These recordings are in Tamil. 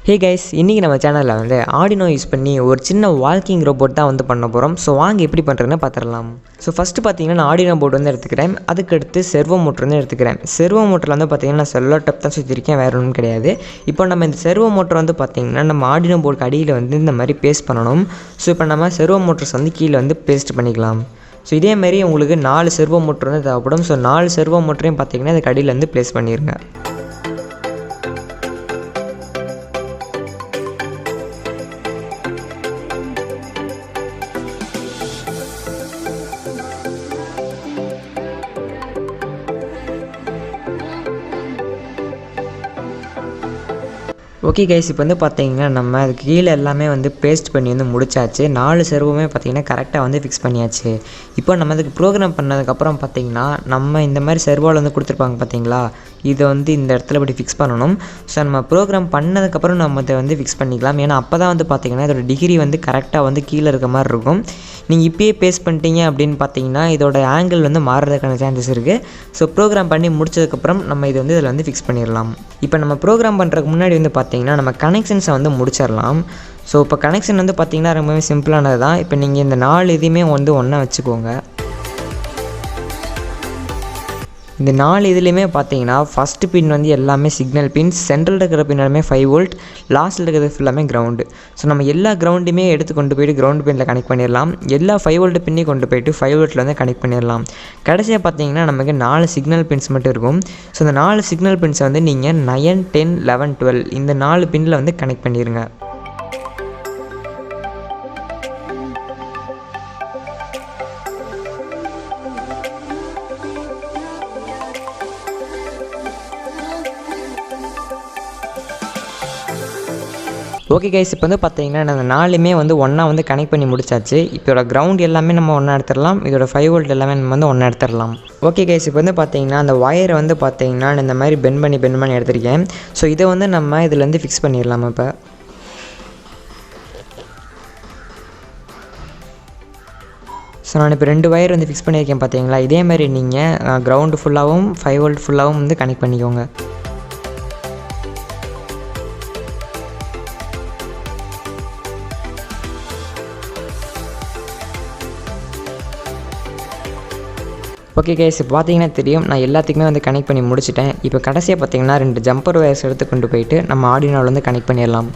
ஹே கைஸ், இன்றைக்கி நம்ம சேனலில் வந்து ஆர்டினோ யூஸ் பண்ணி ஒரு சின்ன வாக்கிங் ரோபோட் தான் வந்து பண்ண போகிறோம். ஸோ வாங்க எப்படி பண்ணுறதுன்னு பார்த்துடலாம். ஸோ ஃபஸ்ட்டு பார்த்தீங்கன்னா நான் ஆர்டினோ போர்டு வந்து எடுத்துக்கிறேன். அதுக்கடுத்து செர்வோ மோட்டர் வந்து எடுத்துக்கிறேன். செர்வோ மோட்டரில் வந்து பார்த்திங்கன்னா நான் செல்லோ டப் தான் சுற்றிருக்கேன், வேறு ஒன்றும் கிடையாது. இப்போ நம்ம இந்த செர்வோ மோட்டர் வந்து பார்த்திங்கன்னா நம்ம ஆர்டினோ போர்டுக்கு அடியில் வந்து இந்த மாதிரி பேஸ்ட் பண்ணணும். ஸோ இப்போ நம்ம செர்வோ மோட்டர்ஸ் வந்து கீழே வந்து பேஸ்ட் பண்ணிக்கலாம். ஸோ இதேமாரி உங்களுக்கு 4 செர்வோ மோட்டர் வந்து தேவைப்படும். ஸோ 4 செர்வோ மோட்டரையும் பார்த்திங்கன்னா அதுக்கு அடியில் வந்து ப்ளேஸ் பண்ணிடுங்க. ஓகே கைஸ், இப்போ வந்து பார்த்தீங்கன்னா நம்ம அதுக்கு கீழே எல்லாமே வந்து பேஸ்ட் பண்ணி வந்து முடிச்சாச்சு. 4 செர்வோமே பார்த்திங்கன்னா கரெக்டாக வந்து ஃபிக்ஸ் பண்ணியாச்சு. இப்போ நம்ம அதுக்கு ப்ரோக்ராம் பண்ணதுக்கப்புறம் பார்த்திங்கன்னா நம்ம இந்த மாதிரி செர்வோவில் வந்து கொடுத்துருப்பாங்க பார்த்தீங்களா, இதை வந்து இந்த இடத்துல இப்படி ஃபிக்ஸ் பண்ணணும். ஸோ நம்ம ப்ரோக்ராம் பண்ணதுக்கப்புறம் நம்ம இதை வந்து ஃபிக்ஸ் பண்ணிக்கலாம். ஏன்னா அப்போ தான் வந்து பார்த்திங்கன்னா இதோட டிகிரி வந்து கரெக்டாக வந்து கீழே இருக்க மாதிரி இருக்கும். நீங்கள் இப்போயே பேஸ்ட் பண்ணிட்டீங்க அப்படின்னு பார்த்தீங்கன்னா இதோட ஆங்கிள் வந்து மாறுறதுக்கான சான்சஸ் இருக்குது. ஸோ ப்ரோக்ராம் பண்ணி முடிச்சதுக்கப்புறம் நம்ம இதை வந்து இதில் வந்து ஃபிக்ஸ் பண்ணிடலாம். இப்போ நம்ம ப்ரோக்ராம் பண்ணுறதுக்கு முன்னாடி வந்து பார்த்திங்கன்னா நம்ம கனெக்ஷன்ஸை வந்து முடிச்சிடலாம். ஸோ இப்போ கனெக்ஷன் வந்து பார்த்திங்கன்னா ரொம்பவே சிம்பிளானது தான். இப்போ நீங்கள் இந்த 4 இதையுமே வந்து ஒன்றா வச்சுக்கோங்க. இந்த 4 இதுலேயுமே பார்த்தீங்கன்னா ஃபஸ்ட்டு பின் வந்து எல்லாமே சிக்னல் பின்ஸ், சென்ட்ரல் இருக்கிற பின் எல்லாமே 5 வோல்ட், லாஸ்ட்டில் இருக்கிறது ஃபுல்லாமே கிரவுண்டு. ஸோ நம்ம எல்லா கிரவுண்டுமே எடுத்து கொண்டு போய்ட்டு கிரவுண்ட் பின்னில் கனெக்ட் பண்ணிடலாம். எல்லா 5 வோல்ட் பின்னையும் கொண்டு போய்ட்டு 5 வோல்ட்டில் வந்து கனெக்ட் பண்ணிடலாம். கடைசியாக பார்த்தீங்கன்னா நமக்கு 4 சிக்னல் பின்ஸ் மட்டும் இருக்கும். ஸோ இந்த 4 சிக்னல் பின்ஸை வந்து நீங்கள் 9, 10, 11, 12 இந்த 4 பின்னில் வந்து கனெக்ட் பண்ணிடுங்க. ஓகே கைஸ், இப்போ வந்து பார்த்தீங்கன்னா அந்த 4மே வந்து ஒன்றா வந்து கனெக்ட் பண்ணி முடிச்சாச்சு. இப்போ இதோட கிரவுண்ட் எல்லாமே நம்ம ஒன்றா எடுத்துடலாம். இதோட 5 வோல்ட் எல்லாமே நம்ம வந்து ஒன்றா எடுத்துடலாம். ஓகே கைஸ், இப்போ வந்து பார்த்தீங்கன்னா அந்த ஒயரை வந்து பார்த்தீங்கன்னா இந்த மாதிரி பெண்ட் பண்ணி எடுத்திருக்கேன். ஸோ இதை வந்து நம்ம இதிலேருந்து ஃபிக்ஸ் பண்ணிடலாம். இப்போ ஸோ நான் இப்போ 2 ஒயர் வந்து ஃபிக்ஸ் பண்ணியிருக்கேன் பார்த்தீங்களா. இதேமாதிரி நீங்கள் கிரவுண்டு ஃபுல்லாகவும் 5 வோல்ட் ஃபுல்லாகவும் வந்து கனெக்ட் பண்ணிக்கோங்க. ஓகே கைஸ், இப்போ பார்த்தீங்கன்னா தெரியும் நான் எல்லாத்துக்குமே வந்து கனெக்ட் பண்ணி முடிச்சிட்டேன். இப்போ கடைசியாக பார்த்தீங்கன்னா 2 ஜம்பர் ஒயர்ஸ் எடுத்து கொண்டு போயிட்டு நம்ம ஆர்டினோவில் வந்து கனெக்ட் பண்ணிடலாம்.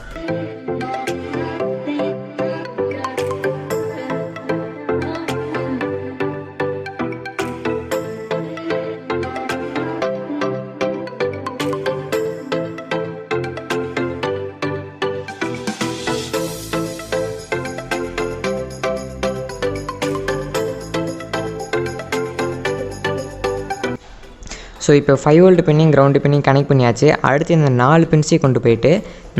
ஸோ இப்போ 5 வோல்ட் பின்னையும் கிரவுண்டு பின்னையும் கனெக்ட் பண்ணியாச்சு. அடுத்து இந்த 4 பின்ஸையும் கொண்டு போயிட்டு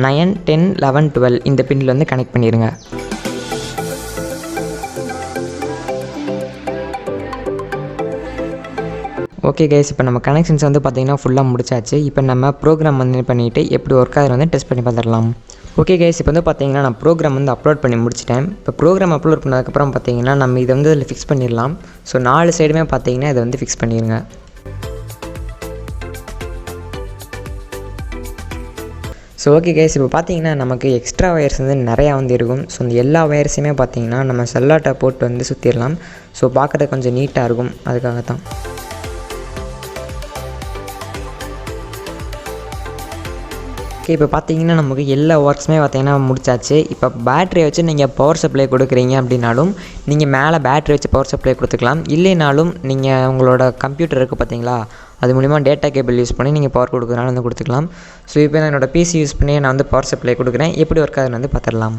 9, 10, 11, 12 இந்த பின்னில் வந்து கனெக்ட் பண்ணிடுங்க. ஓகே கைஸ், இப்போ நம்ம கனெக்ஷன்ஸ் வந்து பார்த்திங்கன்னா ஃபுல்லாக முடிச்சாச்சு. இப்போ நம்ம ப்ரோக்ராம் வந்து பண்ணிவிட்டு எப்படி ஒர்க் ஆகுது வந்து டெஸ்ட் பண்ணி பார்த்துடலாம். ஓகே கைஸ், இப்போ வந்து பார்த்திங்கன்னா நான் ப்ரோக்ராம் வந்து அப்லோட் பண்ணி முடிச்சிட்டேன். இப்போ ப்ரோக்ராம் அப்லோட் பண்ணதுக்கப்புறம் பார்த்திங்கன்னா நம்ம இதை வந்து இதில் ஃபிக்ஸ் பண்ணிடலாம். ஸோ 4 சைடுமே பார்த்திங்கன்னா இதை வந்து ஃபிக்ஸ் பண்ணிடுங்க. ஸோ ஓகே கைஸ், இப்போ பார்த்தீங்கன்னா நமக்கு எக்ஸ்ட்ரா ஒயர்ஸ் வந்து நிறையா வந்து இருக்கும். ஸோ இந்த எல்லா ஒயர்ஸுமே பார்த்திங்கன்னா நம்ம செல்லாட்டை போட்டு வந்து சுற்றிடலாம். ஸோ பார்க்குறது கொஞ்சம் நீட்டாக இருக்கும், அதுக்காக தான். ஓகே, இப்போ பார்த்தீங்கன்னா நமக்கு எல்லா ஒர்க்ஸுமே பார்த்திங்கன்னா முடிச்சாச்சு. இப்போ பேட்டரியை வச்சு நீங்கள் பவர் சப்ளை கொடுக்குறீங்க அப்படின்னாலும் நீங்கள் மேலே பேட்டரி வச்சு பவர் சப்ளை கொடுத்துக்கலாம். இல்லைனாலும் நீங்கள் உங்களோட கம்ப்யூட்டர் இருக்குது பார்த்தீங்களா, அது மூலிமா டேட்டா கேபிள் யூஸ் பண்ணி நீங்கள் பவர் கொடுக்குறதுனால வந்து கொடுத்துக்கலாம். ஸோ இப்போ நான் என்னோடய பிசி யூஸ் பண்ணி நான் வந்து பவர் சப்ளை கொடுக்குறேன். எப்படி ஒர்க் ஆகுதுன்னு வந்து பார்த்துடலாம்.